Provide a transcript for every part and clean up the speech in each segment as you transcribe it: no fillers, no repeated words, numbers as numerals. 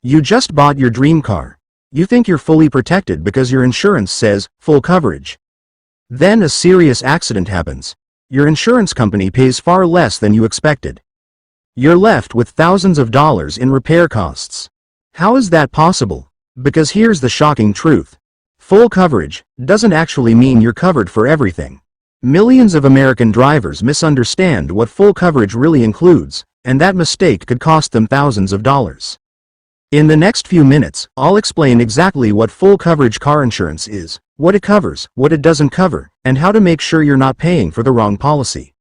You just bought your dream car. You think you're fully protected because your insurance says full coverage. Then a serious accident happens. Your insurance company pays far less than you expected. You're left with thousands of dollars in repair costs. How is that possible? Because here's the shocking truth. Full coverage doesn't actually mean you're covered for everything. Millions of American drivers misunderstand what full coverage really includes, and that mistake could cost them thousands of dollars. In the next few minutes, I'll explain exactly what full coverage car insurance is, what it covers, what it doesn't cover, and how to make sure you're not paying for the wrong policy.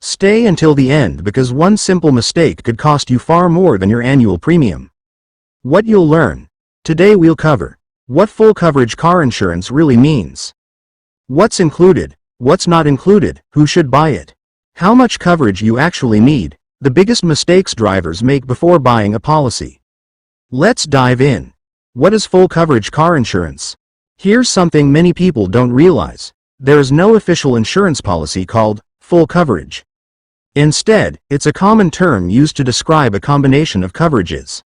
Stay until the end because one simple mistake could cost you far more than your annual premium. What you'll learn. Today we'll cover what full coverage car insurance really means. What's included, what's not included, who should buy it, how much coverage you actually need, the biggest mistakes drivers make before buying a policy. Let's dive in. What is full coverage car insurance? Here's something many people don't realize. There is no official insurance policy called full coverage. Instead, it's a common term used to describe a combination of coverages.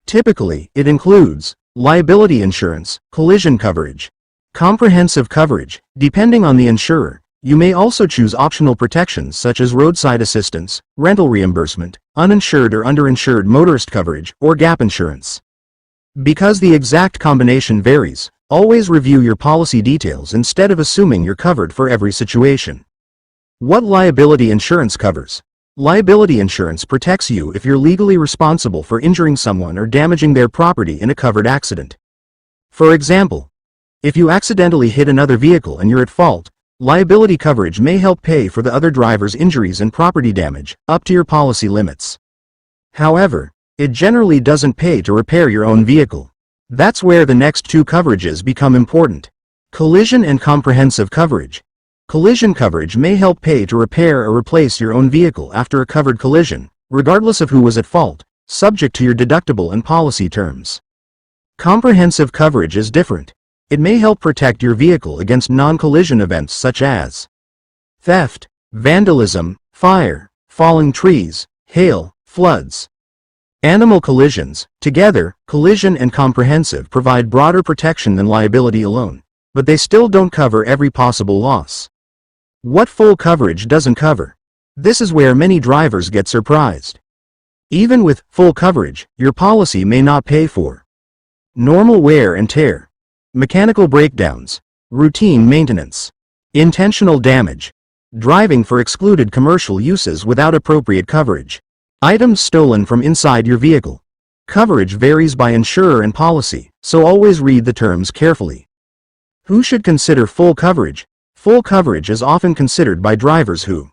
Typically, it includes liability insurance, collision coverage, comprehensive coverage. Depending on the insurer, you may also choose optional protections such as roadside assistance, rental reimbursement, uninsured or underinsured motorist coverage, or gap insurance. Because the exact combination varies, always review your policy details instead of assuming you're covered for every situation. What liability insurance covers? Liability insurance protects you if you're legally responsible for injuring someone or damaging their property in a covered accident. For example, if you accidentally hit another vehicle and you're at fault, liability coverage may help pay for the other driver's injuries and property damage, up to your policy limits. However, it generally doesn't pay to repair your own vehicle. That's where the next two coverages become important. Collision and comprehensive coverage. Collision coverage may help pay to repair or replace your own vehicle after a covered collision, regardless of who was at fault, subject to your deductible and policy terms. Comprehensive coverage is different. It may help protect your vehicle against non-collision events such as theft, vandalism, fire, falling trees, hail, floods. Animal collisions. Together, collision and comprehensive provide broader protection than liability alone, but they still don't cover every possible loss. What full coverage doesn't cover? This is where many drivers get surprised. Even with full coverage, your policy may not pay for normal wear and tear, mechanical breakdowns, routine maintenance, intentional damage, driving for excluded commercial uses without appropriate coverage, items stolen from inside your vehicle. Coverage varies by insurer and policy, so always read the terms carefully. Who should consider full coverage? Full coverage is often considered by drivers who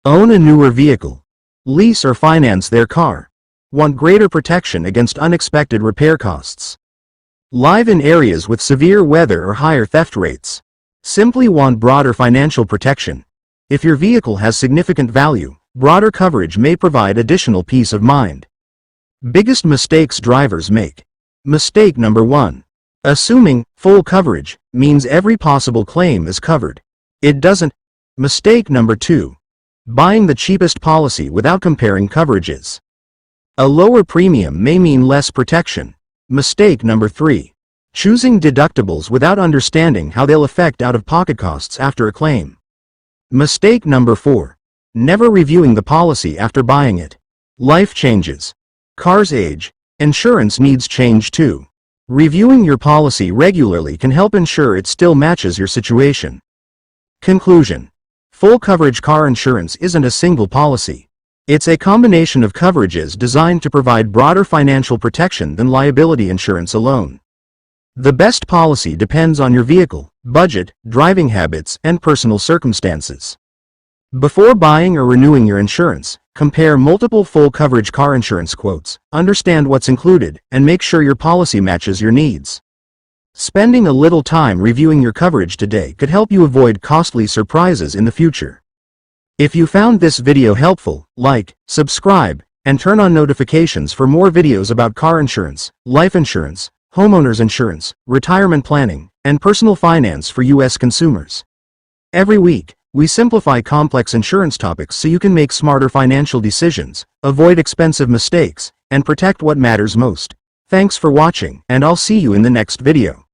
own a newer vehicle, lease or finance their car, want greater protection against unexpected repair costs, live in areas with severe weather or higher theft rates, simply want broader financial protection. If your vehicle has significant value, broader coverage may provide additional peace of mind. Biggest mistakes drivers make. Mistake number 1. Assuming full coverage means every possible claim is covered. It doesn't. Mistake number 2. Buying the cheapest policy without comparing coverages. A lower premium may mean less protection. Mistake number 3. Choosing deductibles without understanding how they'll affect out-of-pocket costs after a claim. Mistake number 4. Never reviewing the policy after buying it. Life changes. Cars age. Insurance needs change too. Reviewing your policy regularly can help ensure it still matches your situation. Conclusion. Full coverage car insurance isn't a single policy. It's a combination of coverages designed to provide broader financial protection than liability insurance alone. The best policy depends on your vehicle, budget, driving habits, and personal circumstances. Before buying or renewing your insurance, compare multiple full coverage car insurance quotes, understand what's included, and make sure your policy matches your needs. Spending a little time reviewing your coverage today could help you avoid costly surprises in the future. If you found this video helpful, like, subscribe, and turn on notifications for more videos about car insurance, life insurance, homeowners insurance, retirement planning, and personal finance for U.S. consumers. Every week, we simplify complex insurance topics so you can make smarter financial decisions, avoid expensive mistakes, and protect what matters most. Thanks for watching, and I'll see you in the next video.